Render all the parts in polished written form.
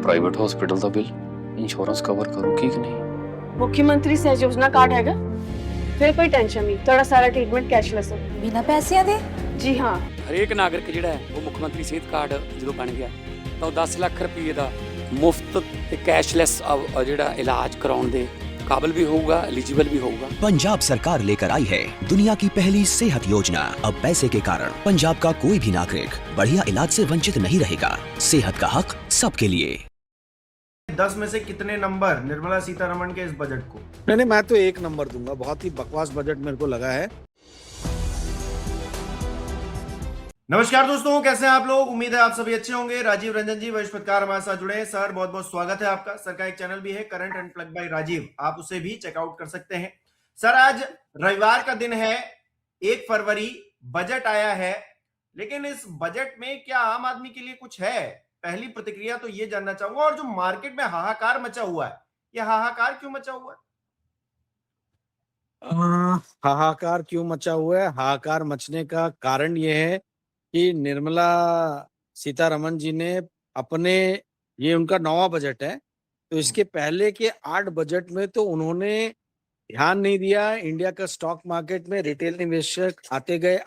Private hospital ਦਾ bill insurance cover ਕਰੂਗੀ ਕਿ ਨਹੀਂ। मुख्यमंत्री सहज योजना कार्ड हैगा, फिर कोई टेंशन नहीं, थोड़ा सारा ट्रीटमेंट कैशलेस है। ਬਿਨਾ ਪੈਸਿਆਂ ਦੇ? जी हाँ, ਹਰੇਕ ਨਾਗਰਿਕ ਜਿਹੜਾ ਹੈ ਉਹ ਮੁੱਖ ਮੰਤਰੀ ਸਿਹਤ ਕਾਰਡ ਜਦੋਂ ਬਣ ਗਿਆ ਤਾਂ ਉਹ 10 ਲੱਖ ਰੁਪਏ ਦਾ ਮੁਫਤ ਤੇ ਕੈਸ਼ਲੈਸ ਜਿਹੜਾ ਇਲਾਜ ਕਰਾਉਣ ਦੇ काबिल भी होगा, एलिजिबल भी होगा। पंजाब सरकार लेकर आई है दुनिया की पहली सेहत योजना। अब पैसे के कारण पंजाब का कोई भी नागरिक बढ़िया इलाज से वंचित नहीं रहेगा। सेहत का हक सबके लिए। 10 में से कितने नंबर निर्मला सीतारमण के इस बजट को? नहीं, मैं तो 1 नंबर दूंगा। बहुत ही बकवास बजट मेरे को लगा है। नमस्कार दोस्तों, कैसे हैं आप लोग? उम्मीद है आप सभी अच्छे होंगे। राजीव रंजन जी वरिष्ठ पत्रकार हमारे साथ जुड़े हैं। सर, बहुत बहुत स्वागत है आपका। सर का एक चैनल भी है current and plug by Rajeev, आप उसे भी चेकआउट कर सकते हैं। सर, आज रविवार का दिन है, 1 फरवरी, बजट आया है, लेकिन इस बजट में क्या आम आदमी के लिए कुछ है? पहली प्रतिक्रिया तो ये जानना चाहूंगा। और जो मार्केट में हाहाकार मचा हुआ है, ये हाहाकार क्यों मचा हुआ है? हाहाकार क्यों मचा हुआ है? हाहाकार मचने का कारण ये है कि निर्मला सीतारमण जी ने अपने, ये उनका 9वां बजट है, तो इसके पहले के 8 बजट में तो उन्होंने ध्यान नहीं दिया। इंडिया का स्टॉक मार्केट में रिटेल निवेशक आते गए,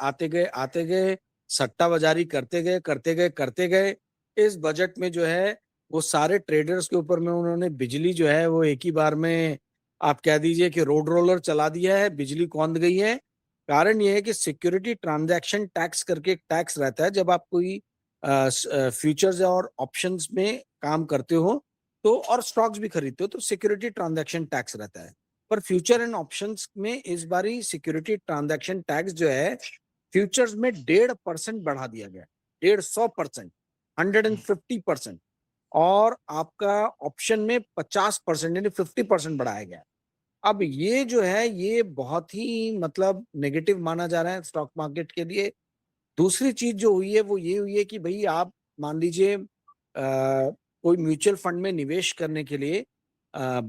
सट्टा बाजारी करते गए। इस बजट में जो है वो सारे ट्रेडर्स के ऊपर में उन्होंने बिजली जो है वो एक ही बार में आप कह दीजिए कि रोड रोलर चला दिया है, बिजली कौंध गई है। कारण ये है कि सिक्योरिटी ट्रांजैक्शन टैक्स करके एक टैक्स रहता है जब आप कोई फ्यूचर्स और ऑप्शंस में काम करते हो तो, और स्टॉक्स भी खरीदते हो तो सिक्योरिटी ट्रांजैक्शन टैक्स रहता है। पर फ्यूचर एंड ऑप्शंस में इस बारी सिक्योरिटी ट्रांजैक्शन टैक्स जो है फ्यूचर्स में 1.5% बढ़ा दिया गया, 150%, 150%, और आपका ऑप्शन में 50% यानी 50% बढ़ाया गया। अब ये जो है ये बहुत ही मतलब नेगेटिव माना जा रहा है स्टॉक मार्केट के लिए। दूसरी चीज जो हुई है वो ये हुई है कि भाई आप मान लीजिए कोई म्यूचुअल फंड में निवेश करने के लिए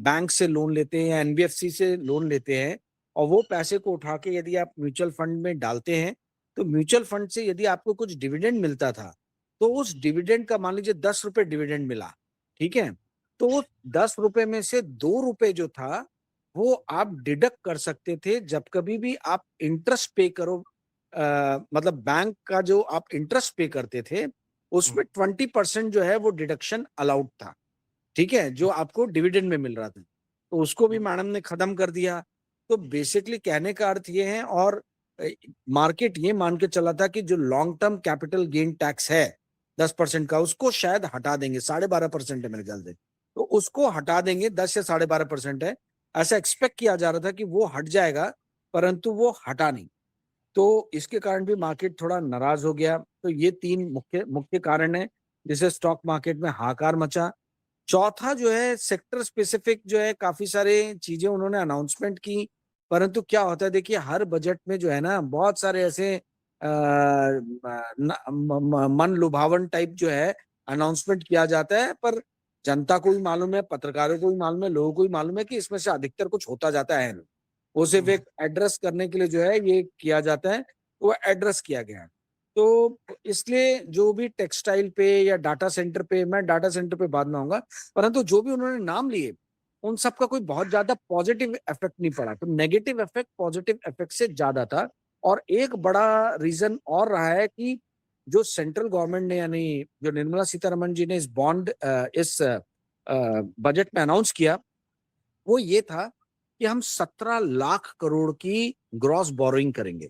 बैंक से लोन लेते हैं या एनबीएफसी से लोन लेते हैं, और वो पैसे को उठा के यदि आप म्यूचुअल फंड में डालते हैं तो म्यूचुअल फंड से यदि आपको कुछ डिविडेंड मिलता था तो उस डिविडेंड का मान लीजिए 10 रुपए डिविडेंड मिला, ठीक है, तो 10 रुपए में से 2 रुपए जो था वो आप डिडक्ट कर सकते थे जब कभी भी आप इंटरेस्ट पे करो। मतलब बैंक का जो आप इंटरेस्ट पे करते थे उसमें 20% जो है वो डिडक्शन अलाउड था, ठीक है, जो आपको डिविडेंड में मिल रहा था, तो उसको भी मैडम ने खत्म कर दिया। तो बेसिकली कहने का अर्थ ये है, और मार्केट ये मान के चला था कि जो long term capital gain tax है 10% का, उसको शायद हटा देंगे, 12.5% है मेरे ख्याल से, तो उसको हटा देंगे, 10 या 12.5% है, ऐसा एक्सपेक्ट किया जा रहा था कि वो हट जाएगा, परंतु वो हटा नहीं। तो इसके कारण भी मार्केट थोड़ा नाराज हो गया। तो ये 3 मुख्य कारण है जिससे स्टॉक मार्केट में हाहाकार मचा। चौथा जो है सेक्टर स्पेसिफिक जो है काफी सारे चीजें उन्होंने अनाउंसमेंट की, परंतु क्या होता है देखिए हर बजट में जो है ना बहुत सारे ऐसे मन लुभावन टाइप जो है अनाउंसमेंट किया जाता है, पर जनता को भी मालूम है, पत्रकारों को भी मालूम है, लोगों को भी मालूम है कि इसमें से अधिकतर कुछ होता जाता है नहीं। वो सिर्फ एक एड्रेस करने के लिए जो है ये किया जाता है, वो एड्रेस किया गया है। तो इसलिए जो भी टेक्सटाइल पे या डाटा सेंटर पे, मैं डाटा सेंटर पे बाद में आऊंगा, परंतु जो भी उन्होंने नाम लिए उन सबका कोई बहुत ज्यादा पॉजिटिव इफेक्ट नहीं पड़ा, तो नेगेटिव इफेक्ट पॉजिटिव इफेक्ट से ज्यादा था। और एक बड़ा रीजन और रहा है कि जो सेंट्रल गवर्नमेंट ने यानी जो निर्मला सीतारमण जी ने इस बॉन्ड इस बजट में अनाउंस किया वो ये था कि हम 17 लाख करोड़ की ग्रॉस बोरोइंग करेंगे।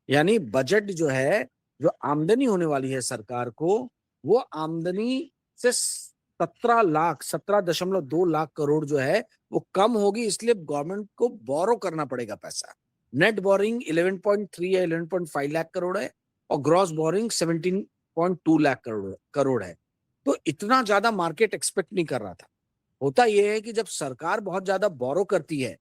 यानी बजट जो है, जो आमदनी होने वाली है सरकार को, वो आमदनी से 17.2 लाख करोड़ जो है वो कम होगी, इसलिए गवर्नमेंट को बोरो करना पड़ेगा पैसा। नेट बोरिंग 11.3 या 11.5 लाख करोड़ है और ग्रॉस बोरिंग 17.2 लाख करोड़ है। तो इतना ज्यादा मार्केट एक्सपेक्ट नहीं कर रहा था। होता यह है कि जब सरकार बहुत ज्यादा बोरो करती है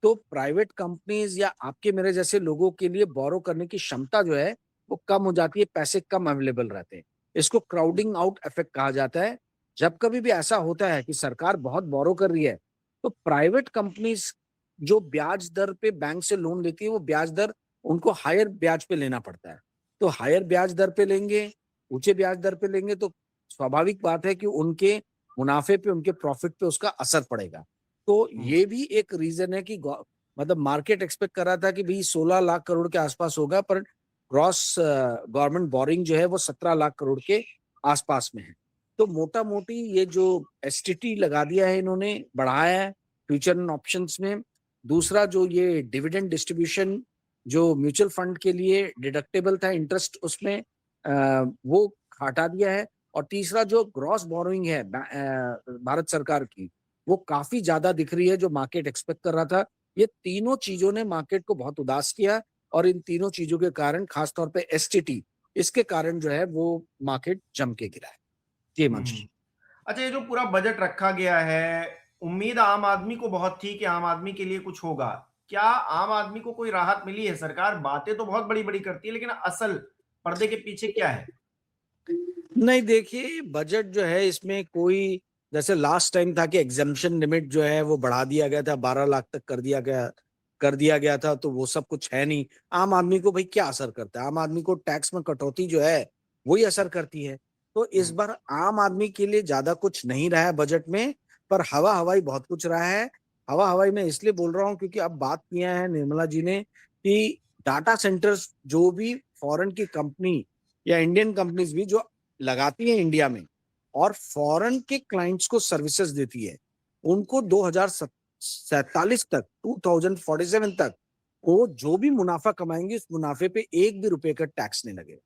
तो प्राइवेट कंपनीज या आपके मेरे जैसे लोगों के लिए बोरो करने की क्षमता जो है वो कम हो जाती है, पैसे कम अवेलेबल रहते हैं। इसको क्राउडिंग आउट इफेक्ट कहा जाता है। जब कभी भी ऐसा होता है कि सरकार बहुत बोरो कर रही है तो प्राइवेट कंपनीज जो ब्याज दर पे बैंक से लोन लेती है वो ब्याज दर उनको हायर ब्याज पे लेना पड़ता है। तो हायर ब्याज दर पे लेंगे, ऊंचे ब्याज दर पे लेंगे तो स्वाभाविक बात है कि उनके मुनाफे पे, उनके प्रॉफिट पे उसका असर पड़ेगा। तो ये भी एक रीजन है कि मतलब मार्केट एक्सपेक्ट कर रहा था कि भाई 16 लाख करोड़ के आसपास होगा, पर ग्रॉस गवर्नमेंट बोरिंग जो है वो 17 लाख करोड़ के आसपास में है। तो मोटा मोटी ये जो एसटीटी लगा दिया है इन्होंने, बढ़ाया है फ्यूचर एंड ऑप्शंस में। दूसरा जो ये डिविडेंड डिस्ट्रीब्यूशन जो म्यूचुअल फंड के लिए डिडक्टेबल था इंटरेस्ट, उसमें वो हटा दिया है। और तीसरा जो ग्रॉस बोरोइंग है भारत सरकार की, वो काफी ज्यादा दिख रही है जो मार्केट एक्सपेक्ट कर रहा था। ये तीनों चीजों ने मार्केट को बहुत उदास किया, और इन तीनों चीजों के कारण, खासतौर पे एसटीटी, इसके कारण जो है वो मार्केट जम के गिरा है। जी मंशु जी। अच्छा, ये जो पूरा बजट रखा गया है, उम्मीद आम आदमी को बहुत थी कि आम आदमी के लिए कुछ होगा। क्या आम आदमी को कोई राहत मिली है? सरकार बातें तो बहुत बड़ी बड़ी करती है, लेकिन असल पर्दे के पीछे क्या है? नहीं, देखिए बजट जो है इसमें कोई, जैसे लास्ट टाइम था कि एग्जम्पशन लिमिट जो है वो बढ़ा दिया गया था, 12 लाख तक कर दिया गया था, तो वो सब कुछ है नहीं। आम आदमी को भाई क्या असर करता है? आम आदमी को टैक्स में कटौती जो है वही असर करती है। तो इस बार आम आदमी के लिए ज्यादा कुछ नहीं रहा है बजट में, पर हवा हवाई बहुत कुछ रहा है। हवा हवाई मैं इसलिए बोल रहा हूँ क्योंकि अब बात किया है निर्मला जी ने कि डाटा सेंटर्स जो भी फॉरेन की कंपनी या इंडियन कंपनीज भी जो लगाती है इंडिया में और फॉरेन के क्लाइंट्स को सर्विसेज देती है, उनको 2047 तक, 2047 तक वो जो भी मुनाफा कमाएंगे उस मुनाफे पे एक भी रुपए का टैक्स नहीं लगेगा।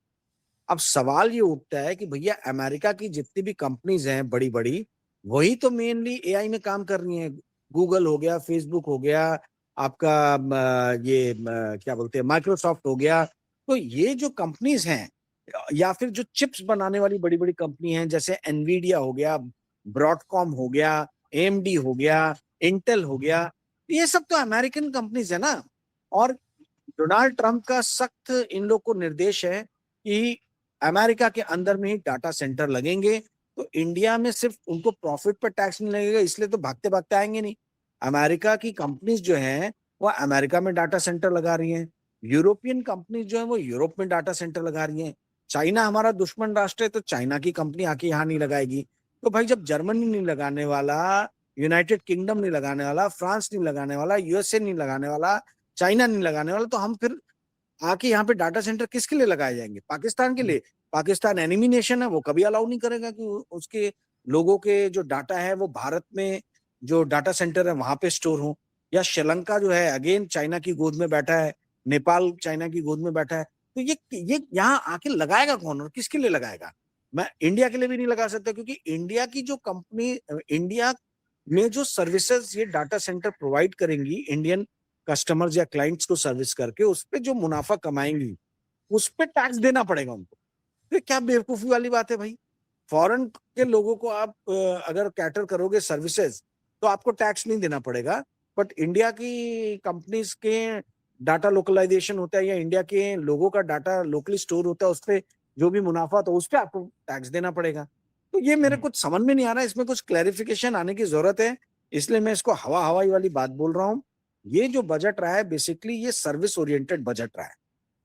अब सवाल ये उठता है कि भैया अमेरिका की जितनी भी कंपनीज हैं बड़ी बड़ी, वही तो मेनली एआई में काम कर रही हैं। गूगल हो गया, फेसबुक हो गया, आपका क्या बोलते हैं, माइक्रोसॉफ्ट हो गया। तो ये जो कंपनीज हैं, या फिर जो चिप्स बनाने वाली बड़ी बड़ी कंपनी हैं, जैसे एनवीडिया हो गया, ब्रॉडकॉम हो गया, एएमडी हो गया, इंटेल हो गया, ये सब तो अमेरिकन कंपनीज है ना। और डोनाल्ड ट्रंप का सख्त इन लोग को निर्देश है कि अमेरिका के अंदर में ही डाटा सेंटर लगेंगे, तो इंडिया में सिर्फ उनको प्रॉफिट पर टैक्स नहीं लगेगा, इसलिए तो भागते भागते आएंगे नहीं। अमेरिका की कंपनीज जो हैं वो अमेरिका में डाटा सेंटर लगा रही हैं, यूरोपियन कंपनीज जो है वो यूरोप में डाटा सेंटर लगा रही हैं। चाइना हमारा दुश्मन राष्ट्र है, तो चाइना की कंपनी आके यहाँ नहीं लगाएगी। तो भाई जब जर्मनी नहीं लगाने वाला, यूनाइटेड किंगडम नहीं लगाने वाला, फ्रांस नहीं लगाने वाला, यूएसए नहीं लगाने वाला, चाइना नहीं लगाने वाला, तो हम फिर आके यहाँ पे डाटा सेंटर किसके लिए लगाए जाएंगे? पाकिस्तान के लिए। पाकिस्तान एनिमी नेशन है, वो कभी अलाउ नहीं करेगा कि उसके लोगों के जो डाटा है वो भारत में जो डाटा सेंटर है वहां पे स्टोर हो। या श्रीलंका जो है अगेन चाइना की गोद में बैठा है, नेपाल चाइना की गोद में बैठा है, तो ये यहाँ आके लगाएगा कौन और किसके लिए लगाएगा? मैं इंडिया के लिए भी नहीं लगा सकता, क्योंकि इंडिया की जो कंपनी, इंडिया में जो सर्विसेज ये डाटा सेंटर प्रोवाइड करेंगी इंडियन कस्टमर्स या क्लाइंट्स को सर्विस करके, उस पर जो मुनाफा कमाएंगी उस पर टैक्स देना पड़ेगा उनको। तो क्या बेवकूफी वाली बात है भाई? फॉरेन के लोगों को आप अगर कैटर करोगे सर्विसेज तो आपको टैक्स नहीं देना पड़ेगा, बट इंडिया की कंपनीज के डाटा लोकलाइजेशन होता है या इंडिया के लोगों का डाटा लोकली स्टोर होता है, उस पर जो भी मुनाफा होता है उस पर आपको टैक्स देना पड़ेगा। तो ये मेरे कुछ समझ में नहीं आ रहा है, इसमें कुछ क्लैरिफिकेशन आने की जरूरत है, इसलिए मैं इसको हवा हवाई वाली बात बोल रहा हूँ। ये जो बजट रहा है बेसिकली ये सर्विस ओरिएंटेड बजट रहा है।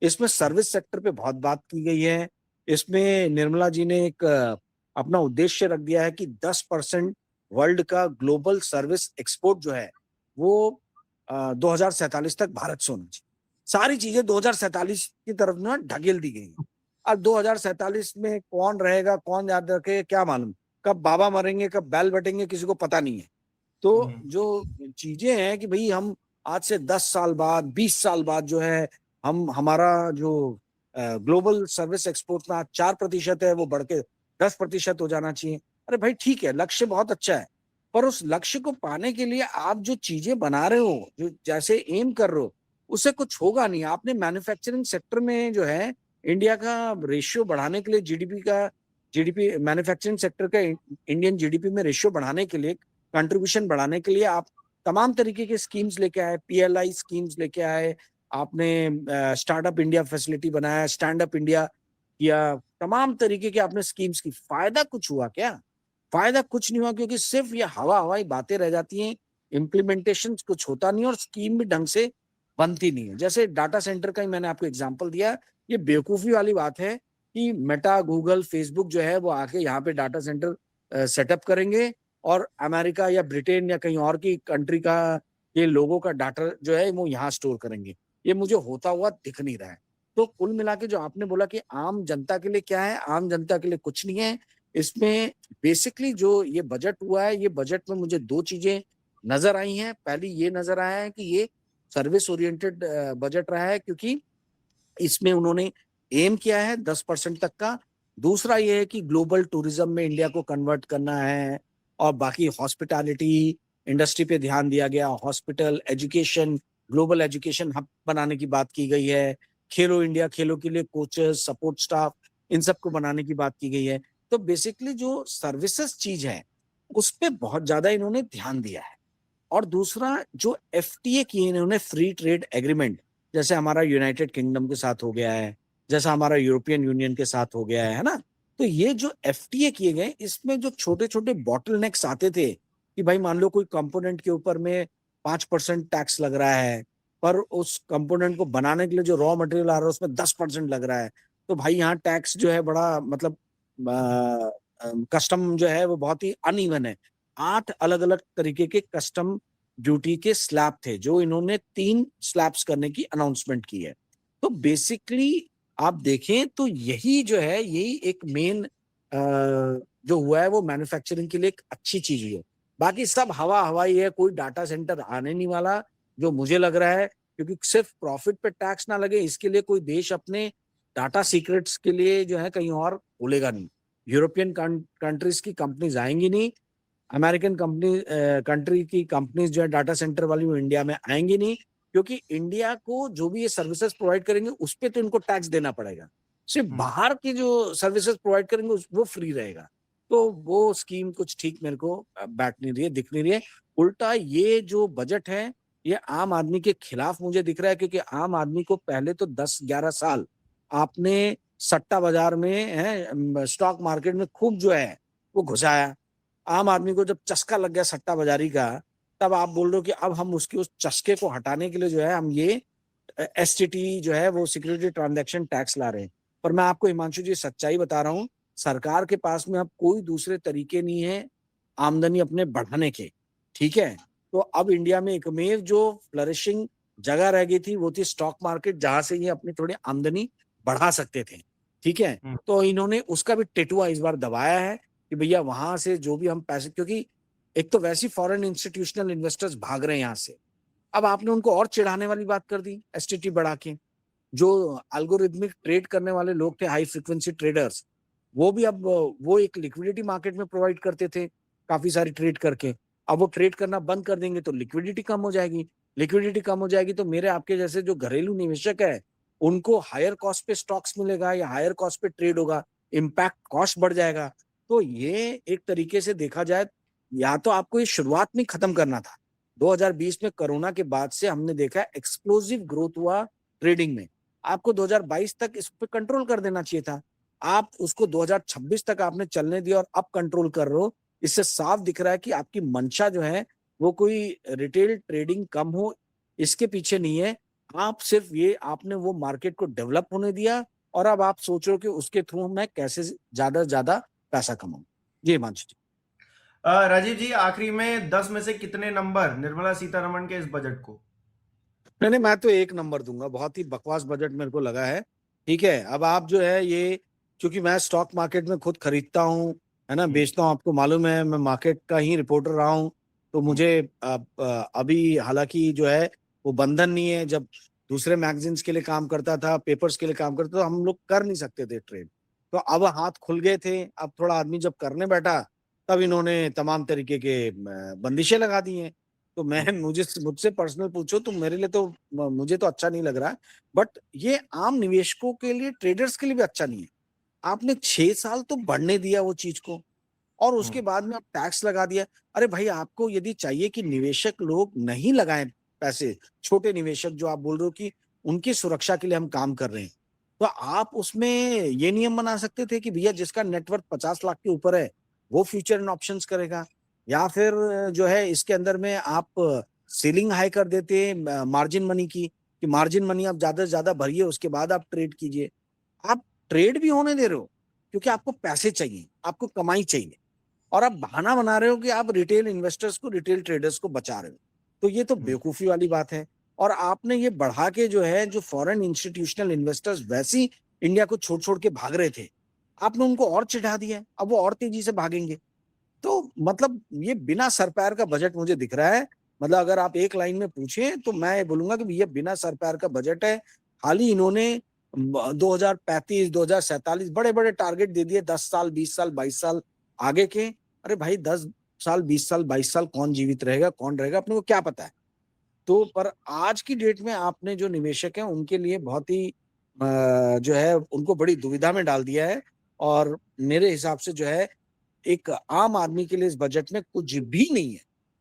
इसमें सर्विस सेक्टर पे बहुत बात की गई है। इसमें निर्मला जी ने एक अपना उद्देश्य रख दिया है कि 10% वर्ल्ड का ग्लोबल सर्विस एक्सपोर्ट जो है वो 2047 तक भारत से होना चाहिए। सारी चीजें 2047 की तरफ ना ढकेल दी गई है। अब 2047 में कौन रहेगा, कौन याद रखे, क्या मालूम कब बाबा मरेंगे, कब बैल बटेंगे, किसी को पता नहीं है। तो जो चीजें हैं कि भाई हम आज से 10 साल बाद, 20 साल बाद जो है हम, हमारा जो ग्लोबल सर्विस एक्सपोर्ट में आज 4% है वो बढ़ के 10% हो जाना चाहिए। अरे भाई ठीक है, लक्ष्य बहुत अच्छा है, पर उस लक्ष्य को पाने के लिए आप जो चीजें बना रहे हो, जो जैसे एम कर रहे हो, उससे कुछ होगा नहीं। आपने मैन्युफैक्चरिंग सेक्टर में जो है इंडिया का रेशियो बढ़ाने के लिए, जीडीपी मैन्युफैक्चरिंग सेक्टर का इंडियन जीडीपी में रेशियो बढ़ाने के लिए, कंट्रीब्यूशन बढ़ाने के लिए आप तमाम तरीके के स्कीम्स लेके आए, पीएलआई स्कीम्स लेके आए, आपने स्टार्टअप इंडिया फैसिलिटी बनाया, स्टैंड अप इंडिया किया, तमाम तरीके के आपने स्कीम्स की। फायदा कुछ हुआ क्या? फायदा कुछ नहीं हुआ, क्योंकि सिर्फ ये हवा हवाई बातें रह जाती हैं, इम्प्लीमेंटेशन कुछ होता नहीं और स्कीम भी ढंग से बनती नहीं है। जैसे डाटा सेंटर का ही मैंने आपको एग्जांपल दिया, ये बेवकूफी वाली बात है कि मेटा, गूगल, फेसबुक जो है वो आके यहाँ पे डाटा सेंटर सेटअप करेंगे और अमेरिका या ब्रिटेन या कहीं और की कंट्री का ये लोगों का डाटा जो है वो यहाँ स्टोर करेंगे। ये मुझे होता हुआ दिख नहीं रहा है। तो कुल मिला के जो आपने बोला कि आम जनता के लिए क्या है, आम जनता के लिए कुछ नहीं है। इसमें बेसिकली जो ये बजट हुआ है, ये बजट में मुझे 2 चीजें नजर आई हैं। पहली ये नजर आया है कि ये सर्विस ओरिएंटेड बजट रहा है, क्योंकि इसमें उन्होंने एम किया है 10% तक का। दूसरा ये है कि ग्लोबल टूरिज्म में इंडिया को कन्वर्ट करना है, और बाकी हॉस्पिटैलिटी इंडस्ट्री पे ध्यान दिया गया, hospital, education, global education hub बनाने की बात की गई है, खेलो इंडिया, खेलों के लिए कोचेस, सपोर्ट स्टाफ, इन सबको बनाने की बात की गई है। तो बेसिकली जो सर्विसेज चीज है उस पे बहुत ज्यादा इन्होंने ध्यान दिया है। और दूसरा जो एफटीए किए इन्होंने, फ्री ट्रेड एग्रीमेंट, जैसे हमारा यूनाइटेड किंगडम के साथ हो गया है, जैसा हमारा यूरोपियन यूनियन के साथ हो गया है ना। तो ये जो एफटीए किए गए, इसमें जो छोटे छोटे बॉटलनेक्स आते थे कि भाई मान लो कोई कंपोनेंट के ऊपर में 5% टैक्स लग रहा है, पर उस कंपोनेंट को बनाने के लिए जो रॉ मटेरियल आ रहा है उसमें 10% लग रहा है, तो भाई यहाँ टैक्स जो है बड़ा मतलब कस्टम जो है वो बहुत ही अनइवन है। 8 अलग अलग तरीके के कस्टम ड्यूटी के स्लैब थे, जो इन्होंने 3 स्लैब्स करने की अनाउंसमेंट की है। तो बेसिकली आप देखें तो यही जो है, यही एक मेन जो हुआ है वो मैन्युफैक्चरिंग के लिए एक अच्छी चीज हुई है। बाकी सब हवा हवाई है, कोई डाटा सेंटर आने नहीं वाला जो मुझे लग रहा है, क्योंकि सिर्फ प्रॉफिट पे टैक्स ना लगे इसके लिए कोई देश अपने डाटा सीक्रेट्स के लिए जो है कहीं और खोलेगा नहीं। यूरोपियन कंट्रीज की कंपनीज आएंगी नहीं, अमेरिकन कंट्री की कंपनीज जो है डाटा सेंटर वाली वो इंडिया में आएंगी नहीं, क्योंकि इंडिया को जो भी ये सर्विसेज प्रोवाइड करेंगे उस पर तो इनको टैक्स देना पड़ेगा। सिर्फ बाहर की जो सर्विसेज प्रोवाइड करेंगे वो फ्री रहेगा। तो वो स्कीम कुछ ठीक मेरे को बैठ नहीं रही है, दिख नहीं रही है। उल्टा ये जो बजट है ये आम आदमी के खिलाफ मुझे दिख रहा है, क्योंकि आम आदमी को पहले तो 10-11 साल आपने सट्टा बाजार में है, स्टॉक मार्केट में खूब जो है वो घुसाया। आम आदमी को जब चस्का लग गया सट्टा बाजारी का, तब आप बोल रहे हो कि अब हम उसके उस चस्के को हटाने के लिए जो है हम ये एसटीटी जो है वो सिक्योरिटी ट्रांजैक्शन टैक्स ला रहे हैं। पर मैं आपको हिमांशु जी सच्चाई बता रहा हूँ, सरकार के पास में अब कोई दूसरे तरीके नहीं है आमदनी अपने बढ़ाने के। ठीक है, तो अब इंडिया में एकमेव जो फ्लरिशिंग जगह रह गई थी वो थी स्टॉक मार्केट, जहां से ये अपनी थोड़ी आमदनी बढ़ा सकते थे। ठीक है, तो इन्होंने उसका भी टेटुआ इस बार दबाया है कि भैया वहां से जो भी हम पैसे, क्योंकि एक तो वैसे फॉरेन इंस्टीट्यूशनल इन्वेस्टर्स भाग रहे हैं यहाँ से, अब आपने उनको और चिढ़ाने वाली बात कर दी एसटीटी बढ़ा के। जो एल्गोरिथमिक ट्रेड करने वाले लोग थे, हाई फ्रीक्वेंसी ट्रेडर्स, वो भी अब वो एक लिक्विडिटी मार्केट में प्रोवाइड करते थे काफी सारी ट्रेड करके, अब वो ट्रेड करना बंद कर देंगे तो लिक्विडिटी कम हो जाएगी। लिक्विडिटी कम हो जाएगी तो मेरे आपके जैसे जो घरेलू निवेशक है उनको हायर कॉस्ट पे स्टॉक्स मिलेगा या हायर कॉस्ट पे ट्रेड होगा, इम्पैक्ट कॉस्ट बढ़ जाएगा। तो ये एक तरीके से देखा जाए, या तो आपको ये शुरुआत में खत्म करना था। 2020 में कोरोना के बाद से हमने देखा एक्सप्लोसिव ग्रोथ हुआ ट्रेडिंग में, आपको 2022 तक इस पे कंट्रोल कर देना चाहिए था। आप उसको 2026 तक आपने चलने दिया और अब कंट्रोल कर रहे हो। इससे साफ दिख रहा है कि आपकी मंशा जो है वो कोई रिटेल ट्रेडिंग कम हो इसके पीछे नहीं है। आप सिर्फ ये आपने वो मार्केट को डेवलप होने दिया और अब आप सोच रहे हो कि उसके थ्रू मैं कैसे ज्यादा से ज्यादा पैसा कमाऊं। जी हिमांशु जी। राजीव जी, आखिरी में 10 में से कितने नंबर निर्मला सीतारमण के इस बजट को? नहीं, मैं तो 1 नंबर दूंगा। बहुत ही बकवास बजट मेरे को लगा है। ठीक है, अब आप जो है ये, क्योंकि मैं स्टॉक मार्केट में खुद खरीदता हूँ, है ना, बेचता हूँ, आपको मालूम है, मैं मार्केट का ही रिपोर्टर रहा हूँ। तो मुझे अभी हालांकि जो है वो बंधन नहीं है, जब दूसरे मैगजीन्स के लिए काम करता था, पेपर्स के लिए काम करता था, हम लोग कर नहीं सकते थे ट्रेड। तो अब हाथ खुल गए थे, अब थोड़ा आदमी जब करने बैठा तब इन्होंने तमाम तरीके के बंदिशें लगा दी हैं। तो मैं मुझसे पर्सनल पूछो तो मेरे लिए तो मुझे तो अच्छा नहीं लग रहा है, बट ये आम निवेशकों के लिए, ट्रेडर्स के लिए भी अच्छा नहीं है। आपने 6 साल तो बढ़ने दिया वो चीज को, और उसके बाद में आप टैक्स लगा दिया। अरे भाई, आपको यदि चाहिए कि निवेशक लोग नहीं लगाएं पैसे, छोटे निवेशक जो आप बोल रहे हो कि उनकी सुरक्षा के लिए हम काम कर रहे हैं, तो आप उसमें ये नियम बना सकते थे कि भैया जिसका नेटवर्थ 50 लाख के ऊपर है वो फ्यूचर एंड ऑप्शंस करेगा, या फिर जो है इसके अंदर में आप सीलिंग हाई कर देते मार्जिन मनी की, कि मार्जिन मनी आप ज्यादा से ज्यादा भरिए, उसके बाद आप ट्रेड कीजिए। आप ट्रेड भी होने दे रहे हो क्योंकि आपको पैसे चाहिए, आपको कमाई चाहिए। और आप बहाना बना रहे हो कि आप रिटेल इन्वेस्टर्स को, रिटेल ट्रेडर्स को बचा रहे हो। तो ये तो बेवकूफी वाली बात है। और आपने ये बढ़ा के जो है, जो फॉरेन इंस्टीट्यूशनल इन्वेस्टर्स वैसे ही इंडिया को छोड़ छोड़ के भाग रहे थे, आपने उनको और चिढ़ा दिया है, अब वो और तेजी से भागेंगे। तो मतलब ये बिना सर पैर का बजट मुझे दिख रहा है। मतलब अगर आप एक लाइन में पूछें तो मैं ये बोलूंगा कि ये बिना सर पैर का बजट है। हाल ही इन्होंने 2035, 2047 बड़े बड़े टारगेट दे दिए, 10 साल, 20 साल, 22 साल आगे के। अरे भाई 10 साल, 20 साल, 22 साल कौन जीवित रहेगा, कौन रहेगा, अपने को क्या पता है। तो पर आज की डेट में आपने जो निवेशक हैं उनके लिए बहुत ही जो है उनको बड़ी दुविधा में डाल दिया है। और मेरे हिसाब से जो है एक आम आदमी के लिए इस बजट में कुछ भी नहीं है।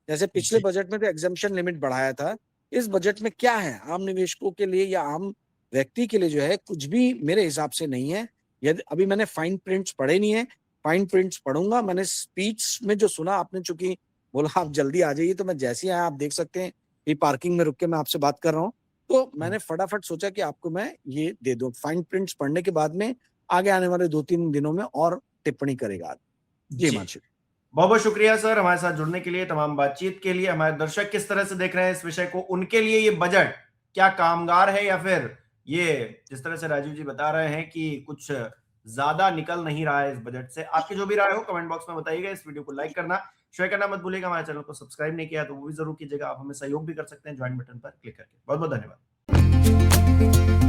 जैसे पिछले बजट में तो एग्जम्पशन लिमिट बढ़ाया था, इस बजट में क्या है आम निवेशकों के लिए या आम व्यक्ति के लिए जो है कुछ भी मेरे हिसाब से नहीं है। यदि अभी मैंने फाइन प्रिंट्स पढ़े नहीं है, फाइन प्रिंट्स पढ़ूंगा। मैंने स्पीच में जो सुना, आपने चूंकि बोला आप जल्दी आ जाइए, तो मैं जैसे ही आया आप देख सकते हैं ये पार्किंग में रुक के मैं आपसे बात कर रहा हूँ, तो मैंने फटाफट सोचा कि आपको मैं ये दे दूं। फाइन प्रिंट्स पढ़ने के बाद में आगे आने वाले 2-3 दिनों में और टिप्पणी करेगा। जी हिमांशु, बहुत बहुत शुक्रिया सर हमारे साथ जुड़ने के लिए, तमाम बातचीत के लिए। हमारे दर्शक किस तरह से देख रहे हैं इस विषय को, उनके लिए ये बजट क्या कामगार है, या फिर ये जिस तरह से राजीव जी बता रहे हैं कि कुछ ज्यादा निकल नहीं रहा है इस बजट से। आपकी जो भी राय हो कमेंट बॉक्स में बताइएगा। इस वीडियो को लाइक करना, शेयर करना मत भूलिएगा। हमारे चैनल को सब्सक्राइब नहीं किया तो वो भी जरूर कीजिएगा। आप हमें सहयोग भी कर सकते हैं ज्वाइन बटन पर क्लिक करके। बहुत बहुत धन्यवाद।